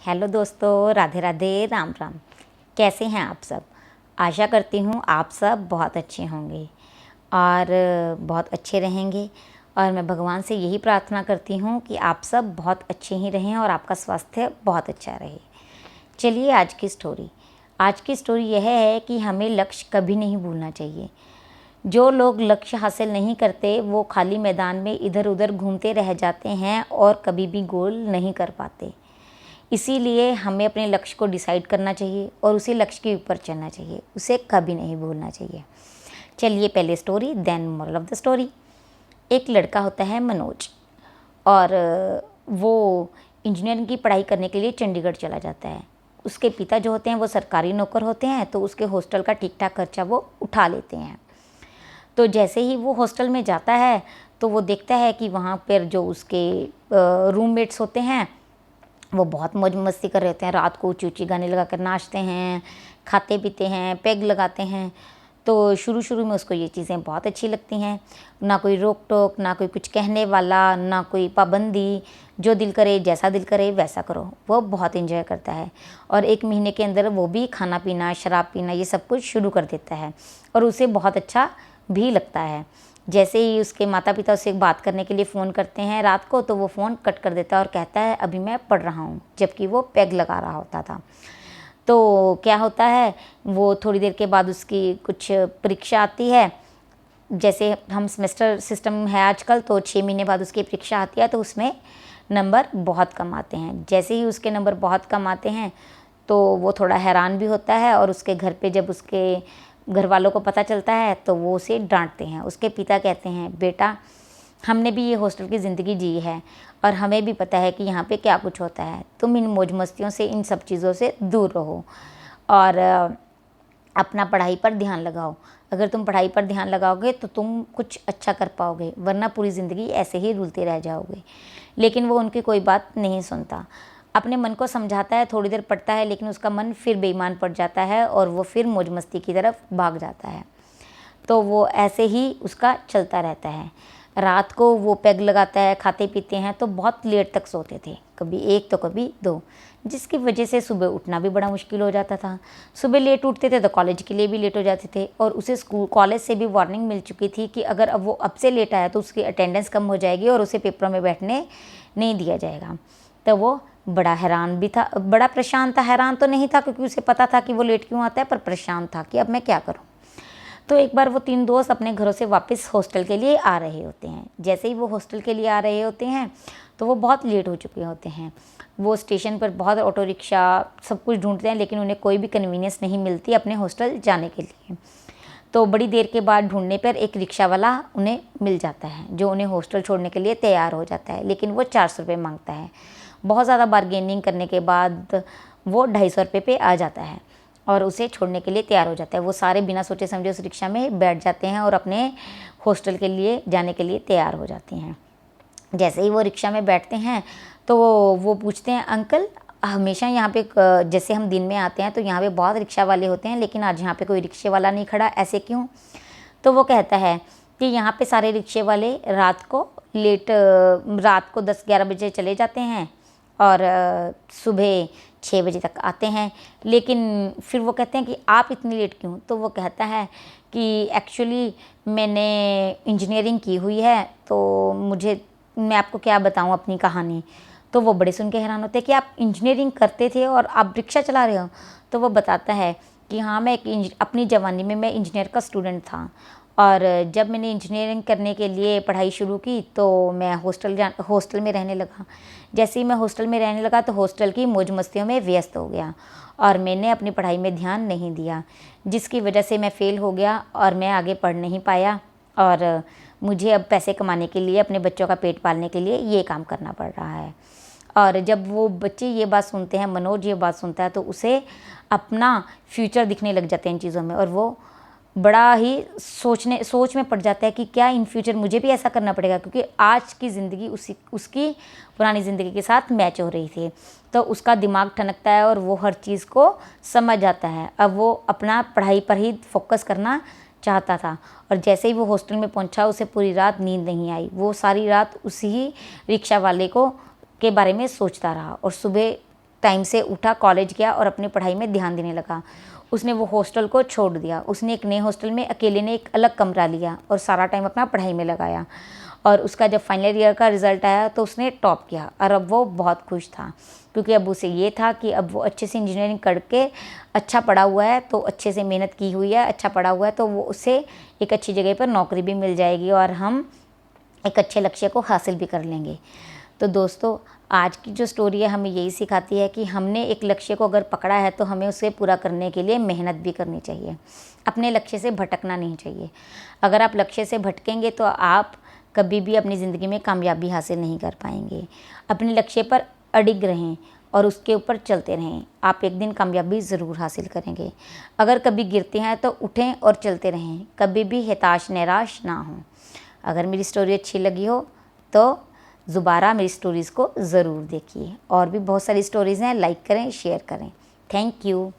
Hello दोस्तों, राधे राधे, राम राम। कैसे हैं आप सब? आशा करती हूँ आप सब बहुत अच्छे होंगे और बहुत अच्छे रहेंगे। और मैं भगवान से यही प्रार्थना करती हूँ कि आप सब बहुत अच्छे ही रहें और आपका स्वास्थ्य बहुत अच्छा रहे। चलिए आज की स्टोरी यह है कि हमें लक्ष्य कभी नहीं भूलना चाहिए। जो लोग लक्ष्य हासिल नहीं करते वो खाली मैदान में इधर उधर घूमते रह जाते हैं और कभी भी गोल नहीं कर पाते। इसीलिए हमें अपने लक्ष्य को डिसाइड करना चाहिए और उसी लक्ष्य के ऊपर चलना चाहिए, उसे कभी नहीं भूलना चाहिए। चलिए पहले story then moral of the story. एक लड़का होता है मनोज और वो इंजीनियरिंग की पढ़ाई करने के लिए चंडीगढ़ चला जाता है। उसके पिता जो होते हैं वो सरकारी नौकर होते हैं, तो उसके हॉस्टल का ठीक ठाक खर्चा वो उठा लेते हैं। तो जैसे ही वो हॉस्टल में जाता है तो वो देखता है कि वहाँ पर जो उसके रूममेट्स होते हैं वो बहुत मौज मस्ती कर रहे होते हैं। रात को ऊँची ऊँची गाने लगा कर नाचते हैं, खाते पीते हैं, पैग लगाते हैं। तो शुरू में उसको ये चीज़ें बहुत अच्छी लगती हैं। ना कोई रोक टोक, ना कोई कुछ कहने वाला, ना कोई पाबंदी। जो दिल करे, जैसा दिल करे वैसा करो। वो बहुत एंजॉय करता है और 1 महीने के अंदर वो भी खाना पीना, शराब पीना, ये सब कुछ शुरू कर देता है और उसे बहुत अच्छा भी लगता है। जैसे ही उसके माता पिता उससे बात करने के लिए फ़ोन करते हैं रात को, तो वो फ़ोन कट कर देता है और कहता है अभी मैं पढ़ रहा हूँ, जबकि वो पैग लगा रहा होता था। तो क्या होता है, वो थोड़ी देर के बाद उसकी कुछ परीक्षा आती है। जैसे हम सेमेस्टर सिस्टम है आजकल, तो 6 महीने बाद उसकी परीक्षा आती है, तो उसमें नंबर बहुत कम आते हैं। जैसे ही उसके नंबर बहुत कम आते हैं तो वो थोड़ा हैरान भी होता है और उसके घर पे जब उसके घर वालों को पता चलता है तो वो उसे डांटते हैं। उसके पिता कहते हैं बेटा, हमने भी ये हॉस्टल की ज़िंदगी जी है और हमें भी पता है कि यहाँ पे क्या कुछ होता है। तुम इन मौज मस्तियों से, इन सब चीज़ों से दूर रहो और अपना पढ़ाई पर ध्यान लगाओ। अगर तुम पढ़ाई पर ध्यान लगाओगे तो तुम कुछ अच्छा कर पाओगे, वरना पूरी ज़िंदगी ऐसे ही रुलते रह जाओगे। लेकिन वो उनकी कोई बात नहीं सुनता। अपने मन को समझाता है, थोड़ी देर पढ़ता है, लेकिन उसका मन फिर बेईमान पड़ जाता है और वो फिर मौज मस्ती की तरफ भाग जाता है। तो वो ऐसे ही उसका चलता रहता है। रात को वो पैग लगाता है, खाते पीते हैं, तो बहुत लेट तक सोते थे, कभी 1 तो कभी 2, जिसकी वजह से सुबह उठना भी बड़ा मुश्किल हो जाता था। सुबह लेट उठते थे तो कॉलेज के लिए भी लेट हो जाते थे और उसे कॉलेज से भी वार्निंग मिल चुकी थी कि अगर अब वो अब से लेट आया तो उसकी अटेंडेंस कम हो जाएगी और उसे पेपरों में बैठने नहीं दिया जाएगा। तो वो बड़ा हैरान भी था, बड़ा परेशान था। हैरान तो नहीं था क्योंकि उसे पता था कि वो लेट क्यों आता है, पर परेशान था कि अब मैं क्या करूं। तो एक बार वो 3 दोस्त अपने घरों से वापस हॉस्टल के लिए आ रहे होते हैं। जैसे ही वो हॉस्टल के लिए आ रहे होते हैं तो वो बहुत लेट हो चुके होते हैं। वो स्टेशन पर बहुत ऑटो रिक्शा सब कुछ ढूंढते हैं, लेकिन उन्हें कोई भी कन्वीनियंस नहीं मिलती अपने हॉस्टल जाने के लिए। तो बड़ी देर के बाद ढूंढने पर एक रिक्शा वाला उन्हें मिल जाता है, जो उन्हें हॉस्टल छोड़ने के लिए तैयार हो जाता है, लेकिन वो 400 रुपये मांगता है। बहुत ज़्यादा बार्गेनिंग करने के बाद वो 250 रुपये पे आ जाता है और उसे छोड़ने के लिए तैयार हो जाता है। वो सारे बिना सोचे समझे उस रिक्शा में बैठ जाते हैं और अपने हॉस्टल के लिए जाने के लिए तैयार हो जाते हैं। जैसे ही वो रिक्शा में बैठते हैं तो वो पूछते हैं अंकल, हमेशा यहाँ पे जैसे हम दिन में आते हैं तो यहाँ पे बहुत रिक्शा वाले होते हैं, लेकिन आज यहाँ पे कोई रिक्शे वाला नहीं खड़ा, ऐसे क्यों? तो वो कहता है कि यहाँ पे सारे रिक्शे वाले रात को 10-11 बजे चले जाते हैं और सुबह 6 बजे तक आते हैं। लेकिन फिर वो कहते हैं कि आप इतनी लेट क्यों? तो वो कहता है कि एक्चुअली मैंने इंजीनियरिंग की हुई है, तो मैं आपको क्या बताऊं अपनी कहानी। तो वो बड़े सुन के हैरान होते हैं कि आप इंजीनियरिंग करते थे और आप रिक्शा चला रहे हो? तो वो बताता है कि हाँ, मैं अपनी जवानी में मैं इंजीनियर का स्टूडेंट था और जब मैंने इंजीनियरिंग करने के लिए पढ़ाई शुरू की तो मैं हॉस्टल में रहने लगा। जैसे ही मैं हॉस्टल में रहने लगा तो हॉस्टल की मौज मस्तियों में व्यस्त हो गया और मैंने अपनी पढ़ाई में ध्यान नहीं दिया, जिसकी वजह से मैं फ़ेल हो गया और मैं आगे पढ़ नहीं पाया और मुझे अब पैसे कमाने के लिए, अपने बच्चों का पेट पालने के लिए ये काम करना पड़ रहा है। और जब वो बच्चे ये बात सुनते हैं, मनोज ये बात सुनता है, तो उसे अपना फ्यूचर दिखने लग जाते हैं इन चीज़ों में और वो बड़ा ही सोच में पड़ जाता है कि क्या इन फ्यूचर मुझे भी ऐसा करना पड़ेगा, क्योंकि आज की ज़िंदगी उसकी पुरानी ज़िंदगी के साथ मैच हो रही थी। तो उसका दिमाग ठनकता है और वो हर चीज़ को समझ जाता है। अब वो अपना पढ़ाई पर ही फोकस करना चाहता था और जैसे ही वो हॉस्टल में पहुंचा उसे पूरी रात नींद नहीं आई। वो सारी रात उसी ही रिक्शा वाले के बारे में सोचता रहा और सुबह टाइम से उठा, कॉलेज गया और अपनी पढ़ाई में ध्यान देने लगा। उसने वो हॉस्टल को छोड़ दिया। उसने एक नए हॉस्टल में अकेले ने एक अलग कमरा लिया और सारा टाइम अपना पढ़ाई में लगाया। और उसका जब फाइनल ईयर का रिज़ल्ट आया तो उसने टॉप किया और अब वो बहुत खुश था, क्योंकि अब उसे ये था कि अब वो अच्छे से इंजीनियरिंग करके अच्छा पढ़ा हुआ है, तो अच्छे से मेहनत की हुई है, अच्छा पढ़ा हुआ है, तो वो उसे एक अच्छी जगह पर नौकरी भी मिल जाएगी और हम एक अच्छे लक्ष्य को हासिल भी कर लेंगे। तो दोस्तों, आज की जो स्टोरी है हमें यही सिखाती है कि हमने एक लक्ष्य को अगर पकड़ा है तो हमें उसे पूरा करने के लिए मेहनत भी करनी चाहिए। अपने लक्ष्य से भटकना नहीं चाहिए। अगर आप लक्ष्य से भटकेंगे तो आप कभी भी अपनी ज़िंदगी में कामयाबी हासिल नहीं कर पाएंगे। अपने लक्ष्य पर अडिग रहें और उसके ऊपर चलते रहें। आप एक दिन कामयाबी ज़रूर हासिल करेंगे। अगर कभी गिरते हैं तो उठें और चलते रहें, कभी भी हताश निराश ना हों। अगर मेरी स्टोरी अच्छी लगी हो तो दोबारा मेरी स्टोरीज़ को ज़रूर देखिए। और भी बहुत सारी स्टोरीज़ हैं, लाइक करें, शेयर करें। Thank you.